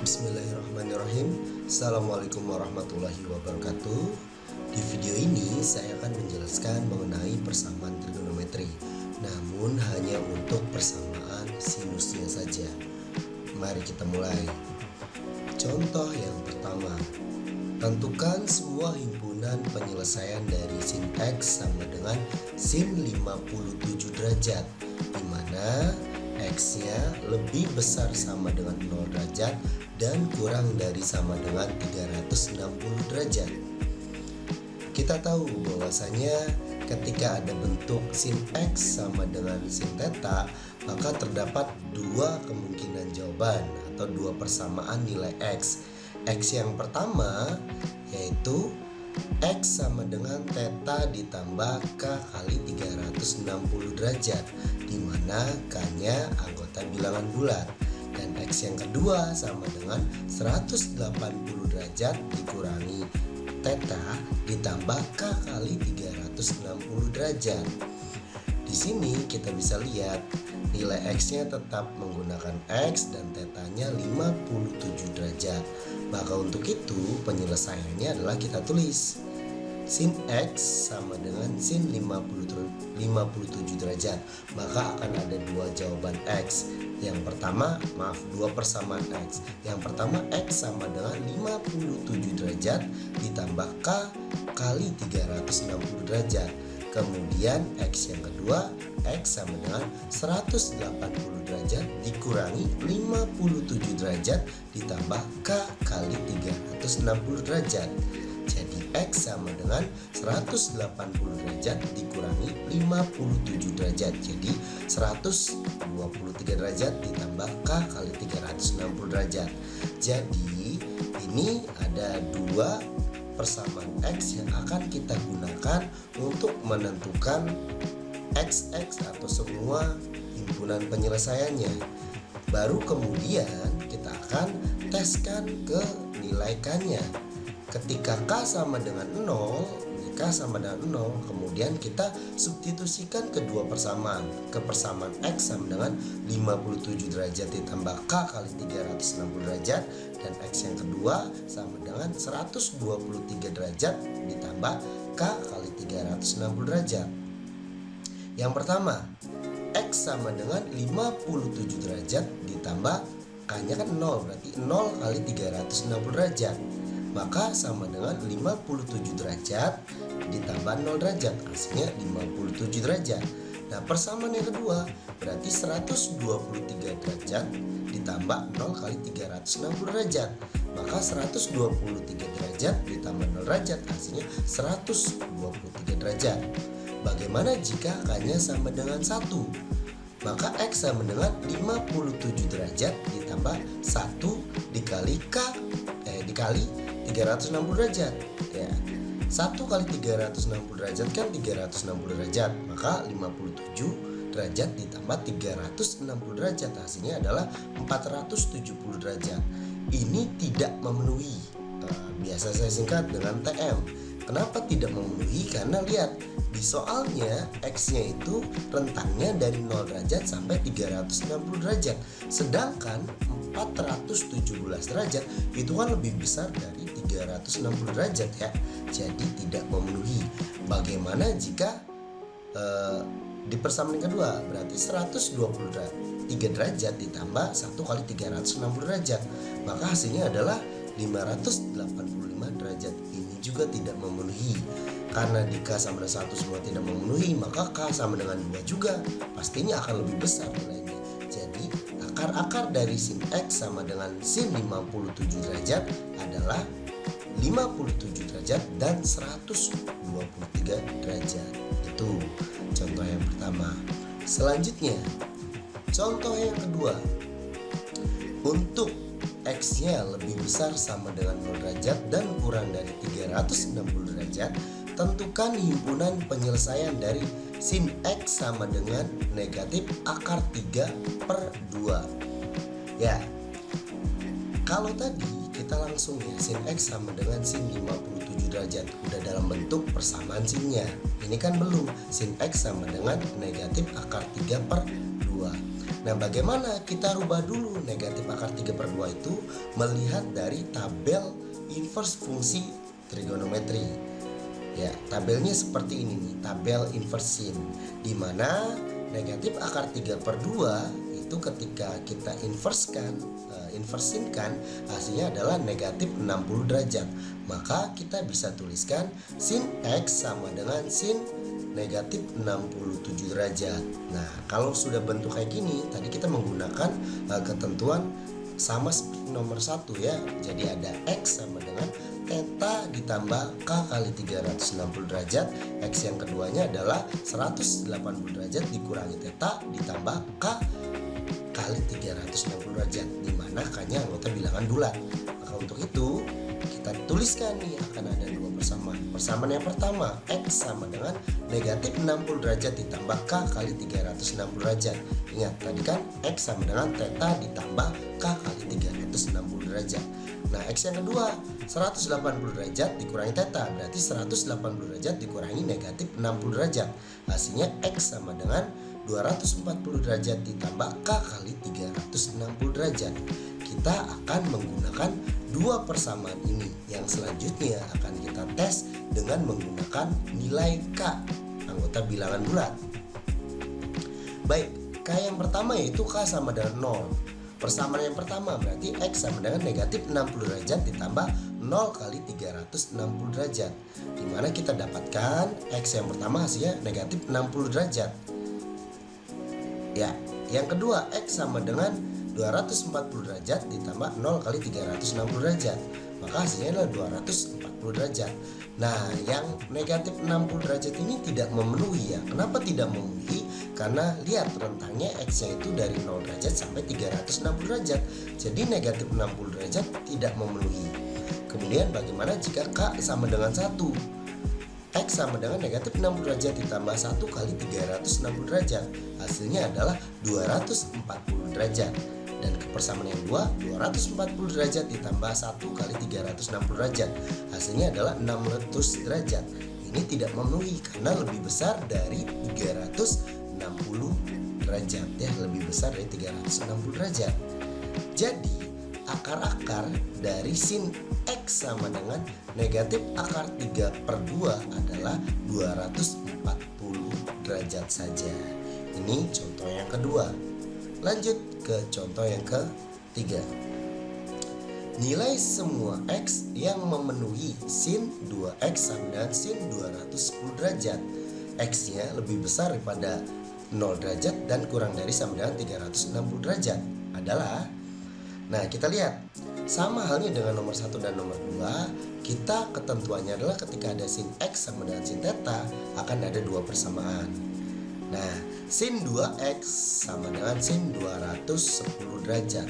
Bismillahirrahmanirrahim. Assalamualaikum warahmatullahi wabarakatuh. Di video ini saya akan menjelaskan mengenai persamaan trigonometri, namun hanya untuk persamaan sinusnya saja. Mari kita mulai. Contoh yang pertama, tentukan semua himpunan penyelesaian dari sin X sama dengan sin 57 derajat, di mana X-nya lebih besar sama dengan 0 derajat dan kurang dari sama dengan 360 derajat. Kita tahu bahwasanya ketika ada bentuk sin X sama dengan sin theta, maka terdapat dua kemungkinan jawaban atau dua persamaan nilai X. X yang pertama yaitu X sama dengan theta ditambah K kali 360 derajat, di mana K-nya anggota bilangan bulat. Dan X yang kedua sama dengan 180 derajat dikurangi theta ditambah K kali 360 derajat. Di sini kita bisa lihat nilai X-nya tetap menggunakan X dan theta-nya 57 derajat. Maka untuk itu penyelesaiannya adalah kita tulis sin X sama dengan sin 57 derajat. Maka akan ada dua jawaban X. Yang pertama, dua persamaan X. Yang pertama X sama dengan 57 derajat ditambah K kali 360 derajat. Kemudian X yang kedua, X sama dengan 180 derajat dikurangi 57 derajat ditambah K kali 360 derajat. Jadi X sama dengan 180 derajat dikurangi 57 derajat. Jadi 123 derajat ditambah K kali 360 derajat. Jadi ini ada dua persamaan X yang akan kita gunakan untuk menentukan XX atau semua himpunan penyelesaiannya. Baru kemudian kita akan teskan ke nilai K-nya. Ketika K sama dengan 0, kemudian kita substitusikan kedua persamaan ke persamaan X sama dengan 57 derajat ditambah K kali 360 derajat, dan X yang kedua sama dengan 123 derajat ditambah K kali 360 derajat. Yang pertama, X sama dengan 57 derajat ditambah K-nya kan 0, berarti 0 kali 360 derajat. Maka sama dengan 57 derajat ditambah 0 derajat, hasilnya 57 derajat. Nah, persamaan yang kedua berarti 123 derajat ditambah 0 kali 360 derajat. Maka 123 derajat ditambah 0 derajat, hasilnya 123 derajat. Bagaimana jika K-nya sama dengan 1? Maka X sama dengan 57 derajat ditambah 1 dikali dikali 360 derajat. Ya. 1 kali 360 derajat kan 360 derajat. Maka 57 derajat ditambah 360 derajat, hasilnya adalah 470 derajat. Ini tidak memenuhi. Biasa saya singkat dengan TM. Kenapa tidak memenuhi? Karena lihat di soalnya X-nya itu rentangnya dari 0 derajat sampai 360 derajat. Sedangkan 417 derajat itu kan lebih besar dari 360 derajat ya. Jadi tidak memenuhi. Bagaimana jika di persamaan kedua? Berarti 123 derajat ditambah 1 kali 360 derajat. Maka hasilnya adalah 585 derajat. Ini juga tidak memenuhi. Karena di K sama dengan 1 semua tidak memenuhi, maka K sama dengan 2 juga pastinya akan lebih besar nilainya. Jadi akar-akar dari sin X sama dengan sin 57 derajat adalah 57 derajat dan 123 derajat. Itu contoh yang pertama. Selanjutnya, contoh yang kedua. Untuk X-nya lebih besar sama dengan 0 derajat dan kurang dari 360 derajat, tentukan himpunan penyelesaian dari sin X sama dengan negatif akar 3/2. Ya, kalau tadi kita langsung ya, sin X sama dengan sin 57 derajat udah dalam bentuk persamaan sinnya. Ini kan belum, sin X sama dengan negatif akar 3/2. Nah, bagaimana kita rubah dulu negatif akar 3/2 itu melihat dari tabel inverse fungsi trigonometri. Ya, tabelnya seperti ini nih, tabel inverse sin, di mana negatif akar 3/2 itu ketika kita inversinkan hasilnya adalah negatif 60 derajat. Maka kita bisa tuliskan sin X sama dengan sin negatif 67 derajat. Nah, kalau sudah bentuk kayak gini, tadi kita menggunakan ketentuan sama seperti nomor 1 ya. Jadi ada X sama dengan theta ditambah K kali 360 derajat. X yang keduanya adalah 180 derajat dikurangi theta ditambah K kali 360 derajat, dimana K-nya anggota bilangan bulat. Maka untuk itu kita tuliskan nih akan ada dua persamaan. Persamaan yang pertama, X sama dengan negatif 60 derajat ditambah K kali 360 derajat. Ingat tadi kan X sama dengan theta ditambah K kali 360 derajat. Nah, X yang kedua 180 derajat dikurangi theta, berarti 180 derajat dikurangi negatif 60 derajat. Hasilnya X sama dengan 240 derajat ditambah K kali 360 derajat. Kita akan menggunakan dua persamaan ini. Yang selanjutnya akan kita tes dengan menggunakan nilai K, anggota bilangan bulat. Baik, K yang pertama yaitu K sama dengan 0. Persamaan yang pertama berarti X sama dengan negatif 60 derajat ditambah 0 kali 360 derajat, dimana kita dapatkan X yang pertama hasilnya negatif 60 derajat. Ya, yang kedua X sama dengan 240 derajat ditambah 0 kali 360 derajat, maka hasilnya adalah 240 derajat. Nah, yang negatif 60 derajat ini tidak memenuhi ya. Kenapa tidak memenuhi? Karena lihat rentangnya X-nya itu dari 0 derajat sampai 360 derajat. Jadi negatif 60 derajat tidak memenuhi. Kemudian bagaimana jika K sama dengan 1? X sama dengan negatif 60 derajat ditambah 1 kali 360 derajat. Hasilnya adalah 240 derajat. Dan persamaan yang kedua 240 derajat ditambah 1 kali 360 derajat. Hasilnya adalah 600 derajat. Ini tidak memenuhi karena lebih besar dari 360 derajat ya, lebih besar dari 360 derajat. Jadi akar-akar dari sin X sama dengan negatif akar 3/2 adalah 240 derajat saja. Ini contoh yang kedua. Lanjut ke contoh yang ketiga. Nilai semua X yang memenuhi sin 2X sama dengan sin 210 derajat. X-nya lebih besar daripada 0 derajat dan kurang dari sama dengan 360 derajat adalah, nah kita lihat sama halnya dengan nomor 1 dan nomor 2, kita ketentuannya adalah ketika ada sin X sama dengan sin theta akan ada dua persamaan. Nah, sin 2X sama dengan sin 210 derajat.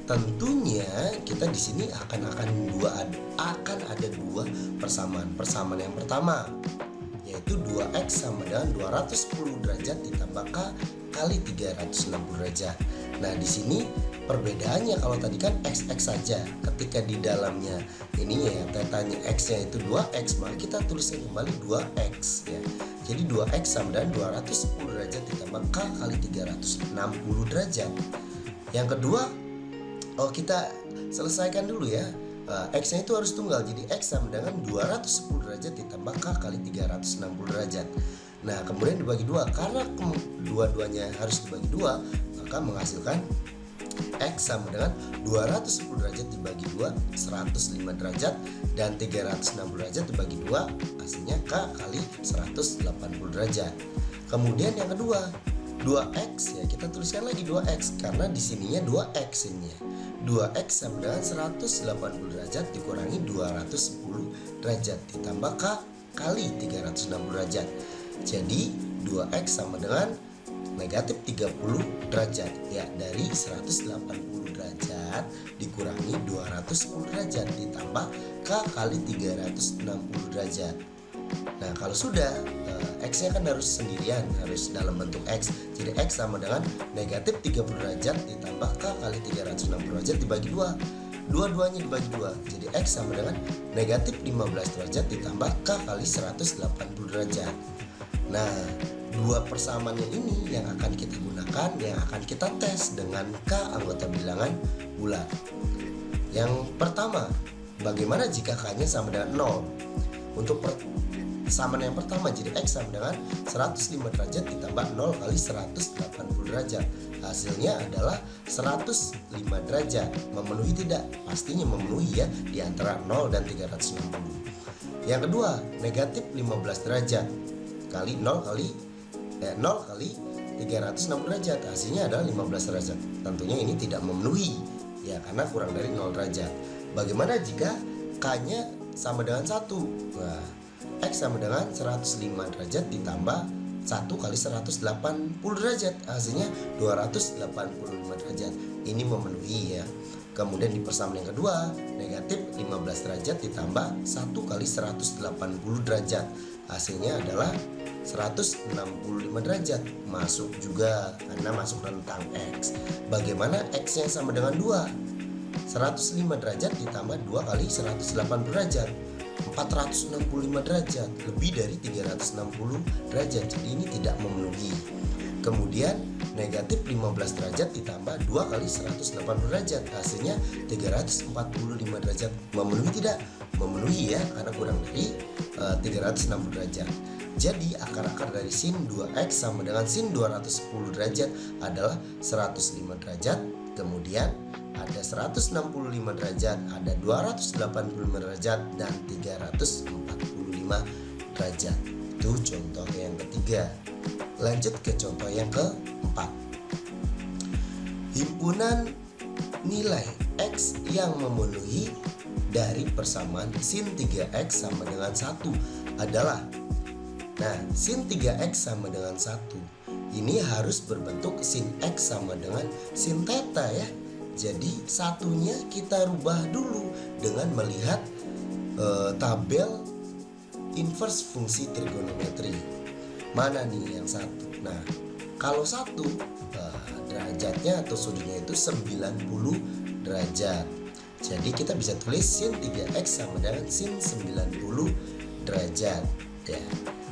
Tentunya kita di sini akan ada dua persamaan. Persamaan yang pertama yaitu 2X sama dengan 210 derajat ditambah K kali 360 derajat. Nah, di sini perbedaannya kalau tadi kan XX saja, ketika di dalamnya ininya ya tetanya X-nya itu 2X, maka kita tuliskan kembali 2X ya. Jadi 2X sama dengan 210 derajat ditambah K kali 360 derajat. Yang kedua, kita selesaikan dulu ya. X-nya itu harus tunggal, jadi X sama dengan 210 derajat ditambah K kali 360 derajat. Nah, kemudian dibagi dua, karena dua-duanya harus dibagi dua, maka menghasilkan X sama dengan 210 derajat dibagi 2, 105 derajat, dan 360 derajat dibagi 2, hasilnya K kali 180 derajat. Kemudian yang kedua 2X ya, kita tuliskan lagi 2X karena di sininya 2X ini ya. 2X sama dengan 180 derajat dikurangi 210 derajat ditambah K kali 360 derajat. Jadi 2X sama dengan negatif 30 derajat ya, dari 180 derajat dikurangi 210 derajat ditambah K kali 360 derajat. Nah, kalau sudah X-nya kan harus sendirian, harus dalam bentuk X. Jadi X sama dengan negatif 30 derajat ditambah K kali 360 derajat dibagi 2. Dua-duanya dibagi 2. Jadi X sama dengan negatif 15 derajat ditambah K kali 180 derajat. Nah, dua persamaannya ini yang akan kita gunakan, yang akan kita tes dengan K anggota bilangan bulat. Yang pertama, bagaimana jika K-nya sama dengan 0? Untuk persamaan yang pertama, jadi X sama dengan 105 derajat ditambah 0 kali 180 derajat. Hasilnya adalah 105 derajat. Memenuhi tidak? Pastinya memenuhi ya, di antara 0 dan 360. Yang kedua, negatif 15 derajat kali 0 kali 360 derajat. Hasilnya adalah 15 derajat. Tentunya ini tidak memenuhi ya, karena kurang dari 0 derajat. Bagaimana jika K-nya sama dengan 1? Nah, X sama dengan 105 derajat ditambah 1 kali 180 derajat. Hasilnya 285 derajat. Ini memenuhi ya. Kemudian di persamaan yang kedua, negatif 15 derajat ditambah 1 kali 180 derajat. Hasilnya adalah 165 derajat. Masuk juga karena masuk rentang X. Bagaimana X yang sama dengan 2? 105 derajat ditambah 2 kali 180 derajat, 465 derajat, lebih dari 360 derajat. Jadi ini tidak memenuhi. Kemudian negatif 15 derajat ditambah 2 kali 180 derajat. Hasilnya 345 derajat. Memenuhi tidak? Memenuhi ya, karena kurang dari 360 derajat. Jadi akar-akar dari sin 2x sama dengan sin 210 derajat adalah 105 derajat. Kemudian ada 165 derajat, ada 285 derajat, dan 345 derajat. Itu contoh yang ketiga. Lanjut ke contoh yang keempat. Himpunan nilai X yang memenuhi dari persamaan sin 3x sama dengan 1 adalah, nah, sin 3x sama dengan 1 ini harus berbentuk sin x sama dengan sin theta ya. Jadi satunya kita rubah dulu dengan melihat tabel inverse fungsi trigonometri. Mana nih yang satu? Nah, kalau 1 derajatnya atau sudutnya itu 90 derajat. Jadi kita bisa tulis sin 3x sama dengan sin 90 derajat ya.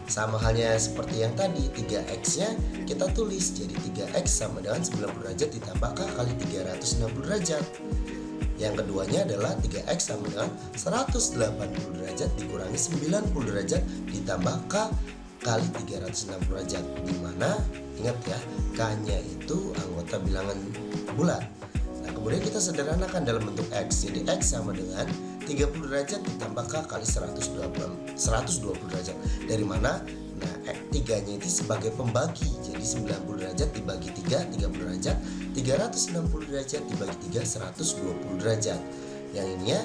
Sama halnya seperti yang tadi, 3x nya kita tulis jadi 3x sama dengan 90 derajat ditambah K kali 360 derajat. Yang keduanya adalah 3x sama dengan 180 derajat dikurangi 90 derajat ditambah K kali 360 derajat. Dimana ingat ya, K nya itu anggota bilangan bulat. Nah, kemudian kita sederhanakan dalam bentuk X. Jadi X sama dengan 30 derajat ditambah K kali 120 derajat. Dari mana? Nah, 3-nya itu sebagai pembagi. Jadi 90 derajat dibagi 3, 30 derajat. 360 derajat dibagi 3, 120 derajat. Yang ininya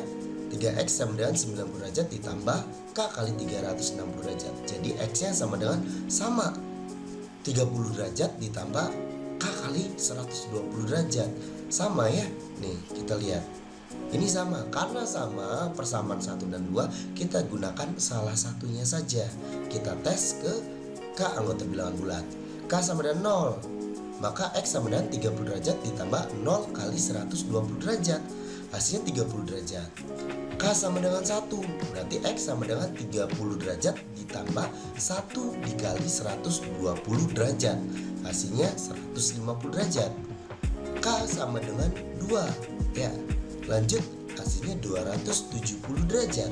3x sama dengan 90 derajat ditambah K kali 360 derajat. Jadi X-nya sama dengan 30 derajat ditambah K kali 120 derajat. Sama ya. Nih, kita lihat. Ini sama, karena sama persamaan 1 dan 2, kita gunakan salah satunya saja. Kita tes ke K anggota bilangan bulat. K sama dengan 0, maka X sama dengan 30 derajat ditambah 0 kali 120 derajat. Hasilnya 30 derajat. K sama dengan 1, berarti X sama dengan 30 derajat ditambah 1 dikali 120 derajat. Hasilnya 150 derajat. K sama dengan 2 ya. Lanjut, hasilnya 270 derajat.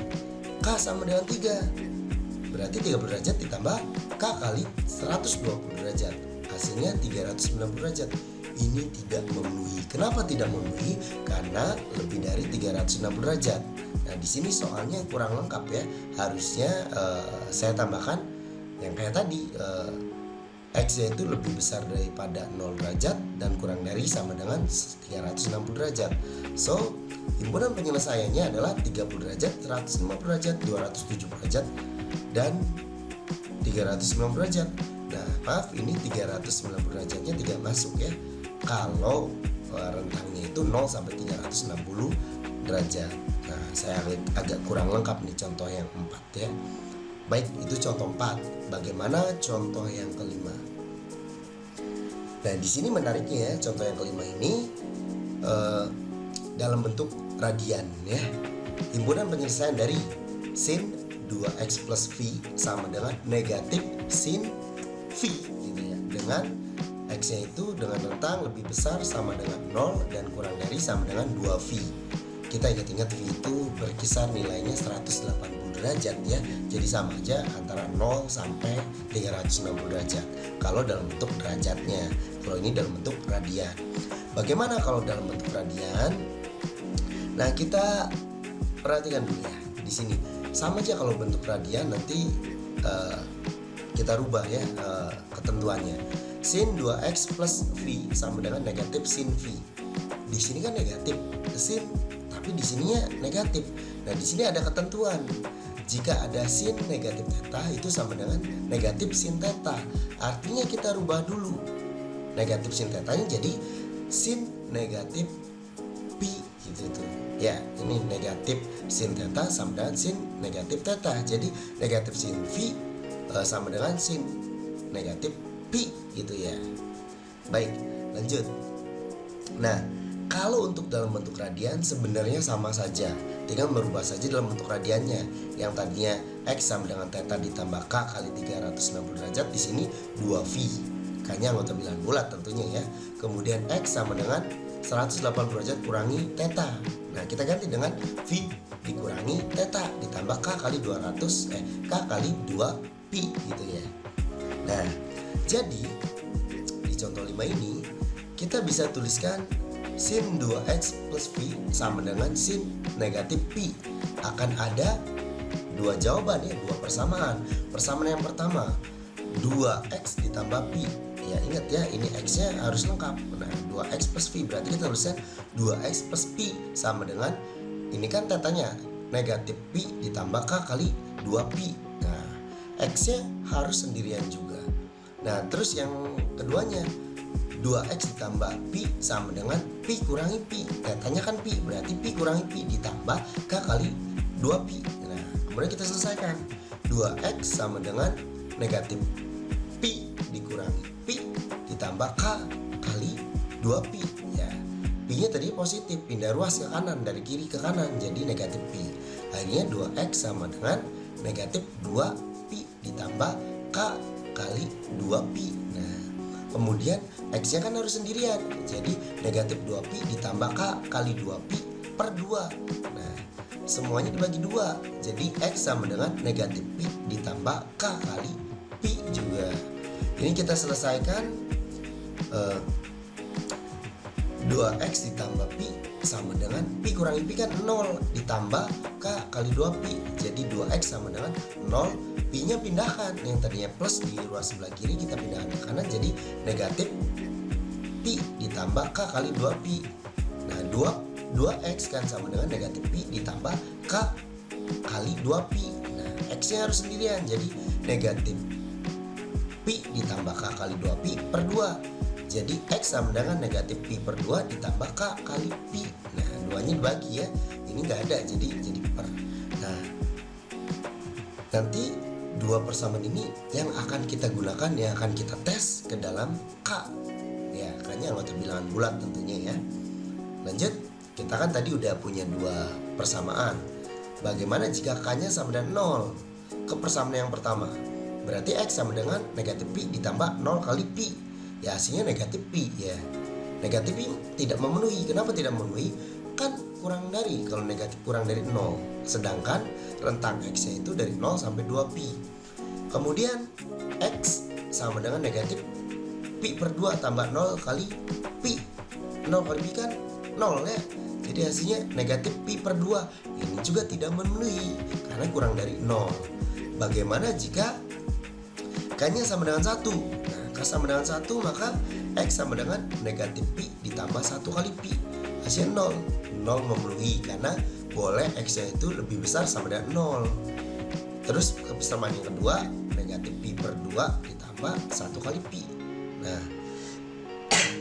K sama dengan 3, berarti 30 derajat ditambah K kali 120 derajat. Hasilnya 390 derajat. Ini tidak memenuhi. Kenapa tidak memenuhi? Karena lebih dari 360 derajat. Nah, di sini soalnya kurang lengkap ya. Harusnya saya tambahkan yang kayak tadi, X itu lebih besar daripada 0 derajat dan kurang dari sama dengan 360 derajat. So, himpunan penyelesaiannya adalah 30 derajat, 150 derajat, 270 derajat, dan 390 derajat. Nah, maaf, ini 390 derajatnya tidak masuk ya. Kalau rentangnya itu 0 sampai 360 derajat. Nah, saya agak kurang lengkap nih contoh yang 4 ya. Baik, itu contoh 4. Bagaimana contoh yang kelima? Nah, di sini menariknya ya, contoh yang kelima ini dalam bentuk radian ya. Himpunan penyelesaian dari sin 2x plus V sama dengan negatif sin V gitu ya, dengan X-nya itu dengan rentang lebih besar sama dengan 0 dan kurang dari sama dengan 2V. Kita ingat-ingat V itu berkisar nilainya 180 derajat ya. Jadi sama aja antara 0 sampai 360 derajat kalau dalam bentuk derajatnya. Kalau ini dalam bentuk radian. Bagaimana kalau dalam bentuk radian? Nah, kita perhatikan dulu ya di sini. Sama aja kalau bentuk radian, nanti kita rubah ya ketentuannya. Sin 2x plus V sama dengan negatif sin V. Di sini kan negatif sin, tapi di sininya negatif. Nah, di sini ada ketentuan. Jika ada sin negatif theta itu sama dengan negatif sin theta. Artinya kita rubah dulu negatif sin theta-nya jadi sin negatif pi gitu tuh. Ya, ini negatif sin theta sama dengan sin negatif theta. Jadi negatif sin V sama dengan sin negatif pi gitu ya. Baik, lanjut. Nah, kalau untuk dalam bentuk radian sebenarnya sama saja, tinggal merubah saja dalam bentuk radiannya. Yang tadinya X sama dengan theta ditambah K kali 360 derajat, di sini 2V. K-nya anggota bilangan bulat tentunya ya. Kemudian X sama dengan 180 derajat kurangi theta. Nah, kita ganti dengan V dikurangi theta ditambah K kali K kali 2P gitu ya. Nah, jadi di contoh 5 ini kita bisa tuliskan sin 2x plus V sama dengan sin negatif P. Akan ada dua jawaban ya, dua persamaan. Persamaan yang pertama 2x ditambah P. Ya, ingat ya, ini x-nya harus lengkap. Nah, 2x plus V berarti kita tuliskan 2x plus P sama dengan, ini kan tetanya negatif P ditambah K kali 2P. Nah, x-nya harus sendirian juga. Nah, terus yang keduanya 2x ditambah P sama dengan P kurangi P. Tetanya kan P, berarti P kurangi P ditambah K kali 2P. Nah, kemudian kita selesaikan. 2x sama dengan negatif P dikurangi P ditambah K kali 2P ya. P-nya tadi positif, pindah ruas ke kanan, dari kiri ke kanan, jadi negatif P. Akhirnya 2x sama dengan negatif 2P ditambah K kali 2P. Nah, kemudian X-nya kan harus sendirian, jadi negatif 2P ditambah K kali 2P per 2. Nah, semuanya dibagi 2, jadi X sama dengan negatif P ditambah K kali P juga. Ini kita selesaikan. 2x ditambah P sama dengan P kurangi P kan 0 ditambah K kali 2P, jadi 2x sama dengan 0. P nya pindahkan, yang tadinya plus di ruas sebelah kiri kita pindahkan ke kanan, jadi negatif P ditambah K kali 2P. Nah, 2x kan sama dengan negatif P ditambah K kali 2P. Nah, x nya harus sendirian, jadi negatif P ditambah K kali 2P per 2. Jadi X sama dengan negatif P per 2 ditambah K kali P. Nah, 2-nya dibagi ya. Ini nggak ada, jadi per. Nah, nanti dua persamaan ini yang akan kita gunakan, yang akan kita tes ke dalam K. Ya, K-nya anggota bilangan bulat tentunya ya. Lanjut, kita kan tadi udah punya dua persamaan. Bagaimana jika K-nya sama dengan 0? Ke persamaan yang pertama, berarti X sama dengan negatif P ditambah 0 kali P. Ya, hasilnya negatif P ya. Negatif P tidak memenuhi. Kenapa tidak memenuhi? Kan kurang dari, kalau negatif kurang dari 0. Sedangkan rentang X-nya itu dari 0 sampai 2P. Kemudian X sama dengan negatif P per 2 tambah 0 kali P. 0 kali P kan 0 ya. Jadi hasilnya negatif P per 2. Ini juga tidak memenuhi karena kurang dari 0. Bagaimana jika K-nya sama dengan 1? Nah, K sama dengan 1, maka X sama dengan negatif P ditambah 1 kali P. Hasilnya 0. 0 memenuhi karena boleh X-nya itu lebih besar sama dengan 0. Terus persamaan yang kedua, negatif P per 2 ditambah 1 kali P. Nah,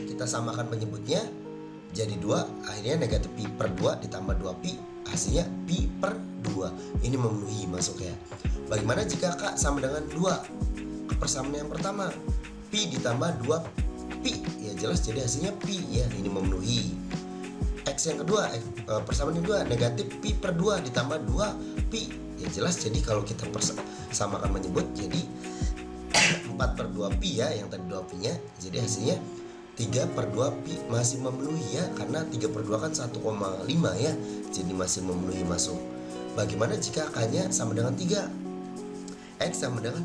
kita samakan penyebutnya jadi 2. Akhirnya negatif P per 2 ditambah 2P. Hasilnya P per 2. Ini memenuhi masuknya. Bagaimana jika K sama dengan 2? Persamaan yang pertama, P ditambah 2P, ya jelas jadi hasilnya P ya, ini memenuhi. X yang kedua, persamaan yang kedua, negatif P per 2 ditambah 2P, ya jelas jadi kalau kita samakan menyebut jadi 4/2 pi ya, yang tadi 2 pi nya. Jadi hasilnya 3/2 pi masih memenuhi ya, karena 3/2 kan 1,5 ya, jadi masih memenuhi masuk. Bagaimana jika K-nya sama dengan 3? X sama dengan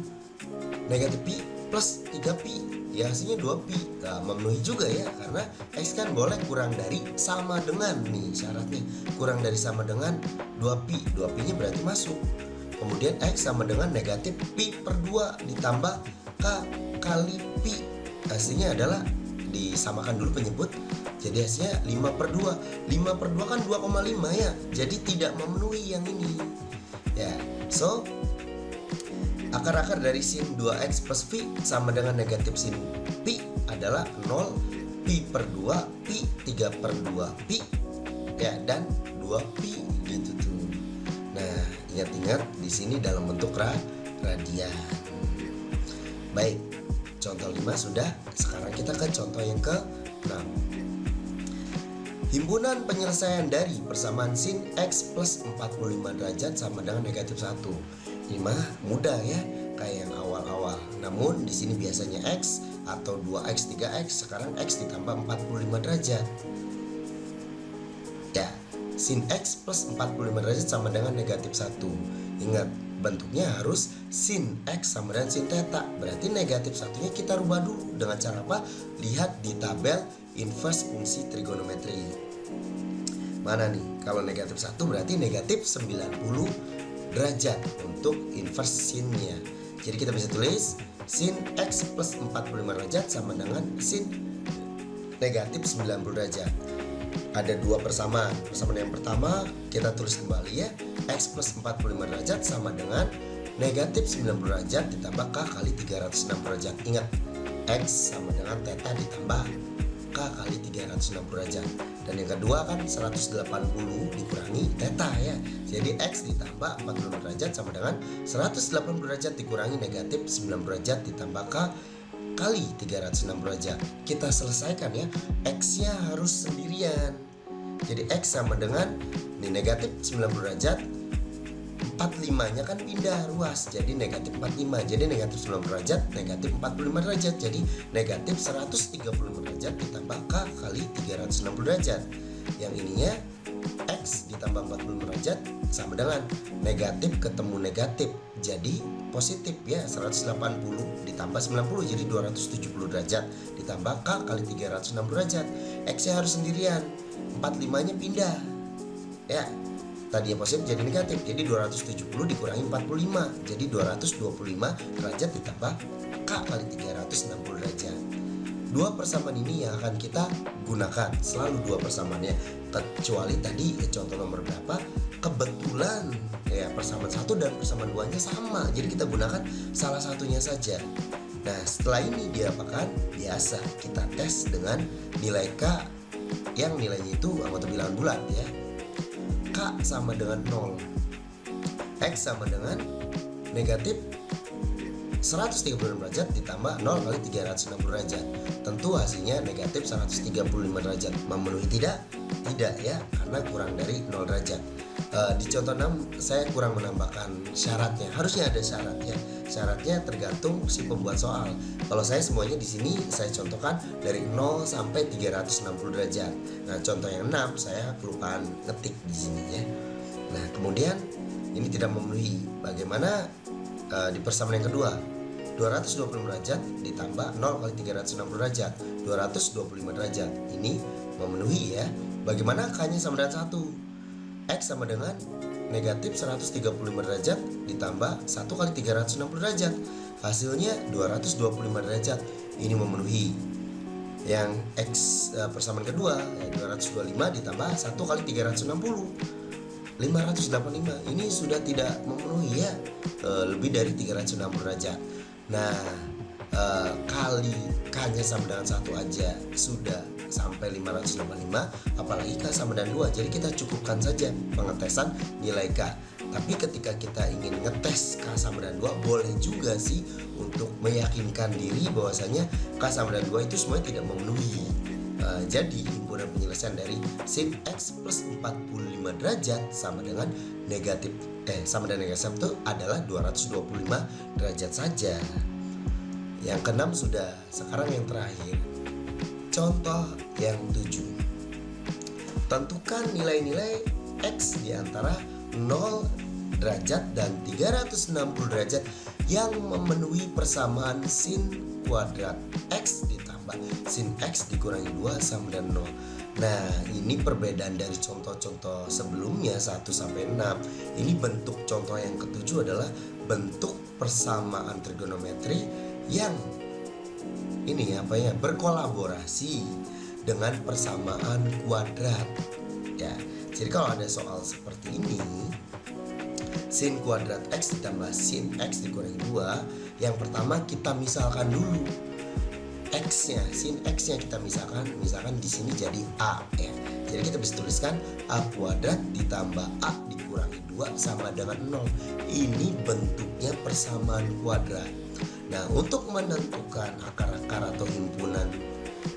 negatif pi plus 3 pi, ya hasilnya 2 pi. Nah, memenuhi juga ya, karena X kan boleh kurang dari sama dengan, nih syaratnya kurang dari sama dengan 2 pi. 2 pi nya berarti masuk. Kemudian X sama dengan negatif pi/2 ditambah K kali pi, hasilnya adalah disamakan dulu penyebut, jadi hasilnya 5/2. 5/2 kan 2,5 ya, jadi tidak memenuhi yang ini ya. So akar-akar dari sin 2x plus pi sama dengan negatif sin pi adalah 0, pi/2 pi, 3/2 pi ya, dan 2 pi gitu tuh. Nah, ingat-ingat di sini dalam bentuk radian. Baik, contoh 5 sudah. Sekarang kita ke contoh yang ke-6. Himpunan penyelesaian dari persamaan sin x plus 45 derajat sama dengan negatif 1. Ini mah mudah ya, kayak yang awal-awal. Namun di sini biasanya x atau 2x 3x, sekarang x ditambah 45 derajat. Ya, sin x plus 45 derajat sama dengan negatif 1. Ingat, bentuknya harus sin x sama dengan sin theta. Berarti negatif satunya kita rubah dulu. Dengan cara apa? Lihat di tabel inverse fungsi trigonometri. Mana nih? Kalau negatif 1 berarti negatif 90 derajat untuk inverse sinnya. Jadi kita bisa tulis sin x plus 45 derajat sama dengan sin negatif 90 derajat. Ada dua persamaan. Persamaan yang pertama kita tulis kembali ya, x plus 45 derajat sama dengan negatif 90 derajat ditambah K kali 360 derajat. Ingat, x sama dengan theta ditambah K kali 360 derajat. Dan yang kedua kan 180 dikurangi theta ya. Jadi x ditambah 45 derajat sama dengan 180 derajat dikurangi negatif 90 derajat ditambah K kali 360 derajat. Kita selesaikan ya, x-nya harus sendirian. Jadi x sama dengan ini negatif 90 derajat, 45-nya kan pindah ruas, jadi negatif 45. Jadi negatif 90 derajat, negatif 45 derajat. Jadi negatif 135 derajat ditambah K kali 360 derajat. Yang ininya x ditambah 45 derajat sama dengan negatif ketemu negatif, jadi positif ya. 180 ditambah 90 jadi 270 derajat ditambah K kali 360 derajat. X-nya harus sendirian, 45-nya pindah ya. Tadinya positif jadi negatif, jadi 270 dikurangi 45 jadi 225 derajat ditambah K kali 360 derajat. Dua persamaan ini yang akan kita gunakan, selalu dua persamaannya. Kecuali tadi contoh nomor berapa, kebetulan ya persamaan 1 dan persamaan 2 nya sama, jadi kita gunakan salah satunya saja. Nah, setelah ini diapakan? Biasa kita tes dengan nilai K yang nilainya itu anggota bilangan bulat ya. K sama dengan 0, X sama dengan negatif 135 derajat ditambah 0 kali 360 derajat. Tentu hasilnya negatif 135 derajat. Memenuhi tidak? Tidak ya, karena kurang dari 0 derajat. Di contoh 6 saya kurang menambahkan syaratnya. Harusnya ada syaratnya. Syaratnya tergantung si pembuat soal. Kalau saya semuanya di sini saya contohkan dari 0 sampai 360 derajat. Nah, contoh yang 6 saya kelupaan ngetik di sini ya. Nah, kemudian ini tidak memenuhi. Bagaimana di persamaan yang kedua? 225 derajat ditambah 0 kali 360 derajat, 225 derajat. Ini memenuhi ya. Bagaimana K-nya sama dengan 1? X sama dengan negatif 135 derajat ditambah 1 kali 360 derajat. Hasilnya 225 derajat. Ini memenuhi. Yang X persamaan kedua 225 ditambah 1 kali 360 585. Ini sudah tidak memenuhi ya, lebih dari 360 derajat. Nah, kali K-nya sama dengan 1 aja sudah sampai 585, apalagi K sama dengan 2. Jadi kita cukupkan saja pengetesan nilai K. Tapi ketika kita ingin ngetes K sama dengan 2, boleh juga sih untuk meyakinkan diri bahwasanya K sama dengan 2 itu semuanya tidak memenuhi. Jadi himpunan penyelesaian dari sin X plus 45 derajat sama dengan negatif sama dengan negatif itu adalah 225 derajat saja. Yang keenam sudah, sekarang yang terakhir. Contoh yang 7. Tentukan nilai-nilai X di antara 0 derajat dan 360 derajat yang memenuhi persamaan sin kuadrat X ditambah sin X dikurangi 2 sama dengan 0. Nah, ini perbedaan dari contoh-contoh sebelumnya 1 sampai 6. Ini bentuk contoh yang ketujuh adalah bentuk persamaan trigonometri yang ini berkolaborasi dengan persamaan kuadrat. Ya, jadi kalau ada soal seperti ini, sin kuadrat X ditambah sin X dikurangi 2, yang pertama kita misalkan dulu X-nya, sin X-nya kita misalkan di sini jadi A ya. Jadi kita bisa tuliskan A kuadrat ditambah A dikurangi 2 sama dengan 0. Ini bentuknya persamaan kuadrat. Nah, untuk menentukan akar-akar atau himpunan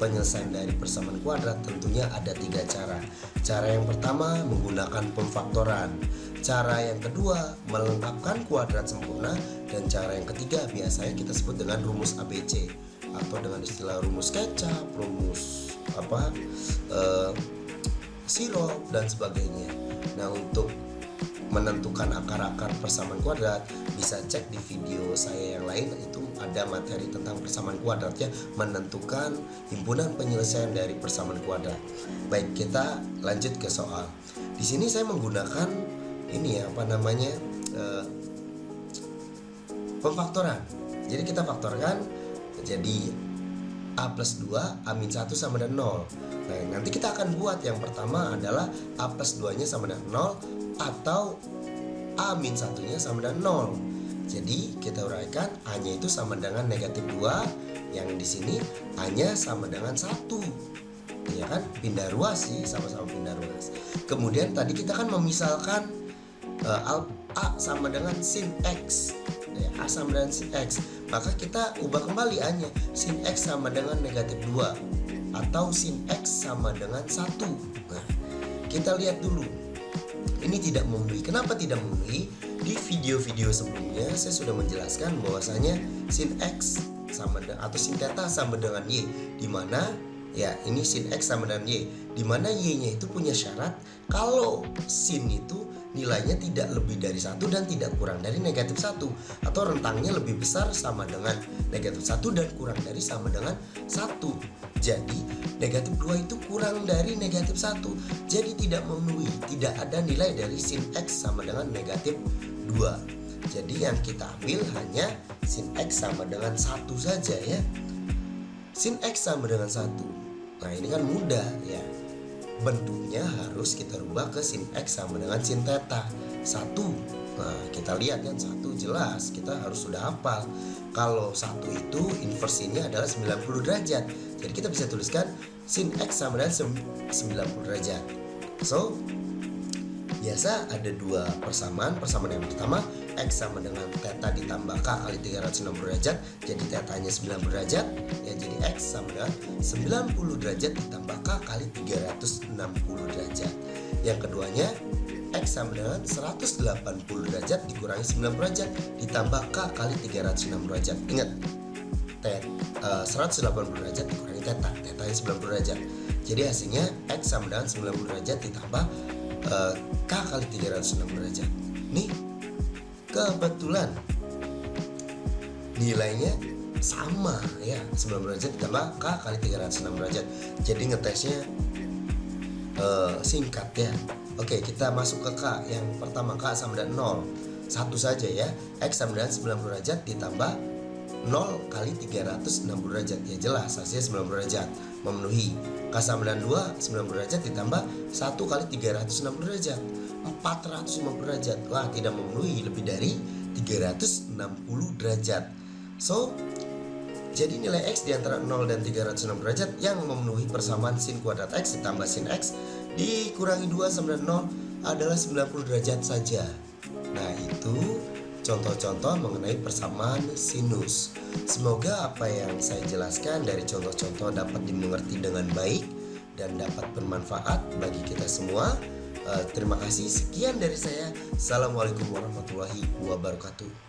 penyelesaian dari persamaan kuadrat tentunya ada 3 cara. Cara yang pertama menggunakan pemfaktoran. Cara yang kedua melengkapkan kuadrat sempurna. Dan cara yang ketiga biasanya kita sebut dengan rumus ABC atau dengan istilah rumus kecap, rumus sirup dan sebagainya. Nah, untuk menentukan akar-akar persamaan kuadrat bisa cek di video saya yang lain, itu ada materi tentang persamaan kuadrat ya, menentukan himpunan penyelesaian dari persamaan kuadrat. Baik, kita lanjut ke soal. Di sini saya menggunakan ini ya, pemfaktoran. Jadi kita faktorkan jadi A plus 2 A min 1 sama dengan 0. Nah, nanti kita akan buat yang pertama adalah A plus 2 nya sama dengan 0 atau A min 1 nya sama dengan 0. Jadi kita uraikan A nya itu sama dengan negatif 2, yang di sini A nya sama dengan 1. Ya kan, pindah ruas sih, sama-sama pindah ruas. Kemudian tadi kita kan memisalkan A sama dengan sin X ya, A sama dengan sin X, maka kita ubah kembali A nya, sin X sama dengan negatif 2 atau sin X sama dengan 1. Nah, kita lihat dulu ini tidak memenuhi. Kenapa tidak memenuhi? Di video-video sebelumnya saya sudah menjelaskan bahwasanya sin X sama atau sin theta sama dengan Y, di mana ya ini sin X sama dengan Y, di mana Y nya itu punya syarat kalau sin itu nilainya tidak lebih dari 1 dan tidak kurang dari negatif 1, atau rentangnya lebih besar sama dengan negatif 1 dan kurang dari sama dengan 1. Jadi negatif 2 itu kurang dari negatif 1, jadi tidak memenuhi, tidak ada nilai dari sin X sama dengan negatif 2. Jadi yang kita ambil hanya sin X sama dengan 1 saja ya. Sin X sama dengan 1. Nah, ini kan mudah ya. Bentuknya harus kita rubah ke sin X sama dengan sin theta 1. Nah, kita lihat kan 1 jelas, kita harus sudah hafal. Kalau 1 itu inversinya adalah 90 derajat. Jadi kita bisa tuliskan sin X sama dengan 90 derajat. So, biasa ada dua persamaan. Persamaan yang pertama, X sama dengan theta ditambah K kali 360 derajat, jadi tetanya 90 derajat ya, jadi X sama dengan 90 derajat ditambah K kali 360 derajat. Yang keduanya, X sama dengan 180 derajat dikurangi 90 derajat ditambah K kali 360 derajat. Ingat, 180 derajat dikurangi tetanya 90 derajat, jadi hasilnya X sama dengan 90 derajat ditambah K kali 360 derajat. Nih, kebetulan nilainya sama ya, 90 derajat ditambah K kali 360 derajat. Jadi ngetesnya singkat ya. Oke, kita masuk ke K. Yang pertama, K sama dengan 0, satu saja ya. X sama dengan 90 derajat ditambah 0 kali 360 derajat, ya jelas hasilnya 90 derajat, memenuhi. K sama dengan 2, 90 derajat ditambah 1 kali 360 derajat, 450 derajat. Wah, tidak memenuhi, lebih dari 360 derajat. So, jadi nilai X di antara 0 dan 360 derajat yang memenuhi persamaan sin kuadrat X ditambah sin X dikurangi 2 sama dengan 0 adalah 90 derajat saja. Nah, itu contoh-contoh mengenai persamaan sinus. Semoga apa yang saya jelaskan dari contoh-contoh dapat dimengerti dengan baik dan dapat bermanfaat bagi kita semua. Terima kasih, sekian dari saya. Assalamualaikum warahmatullahi wabarakatuh.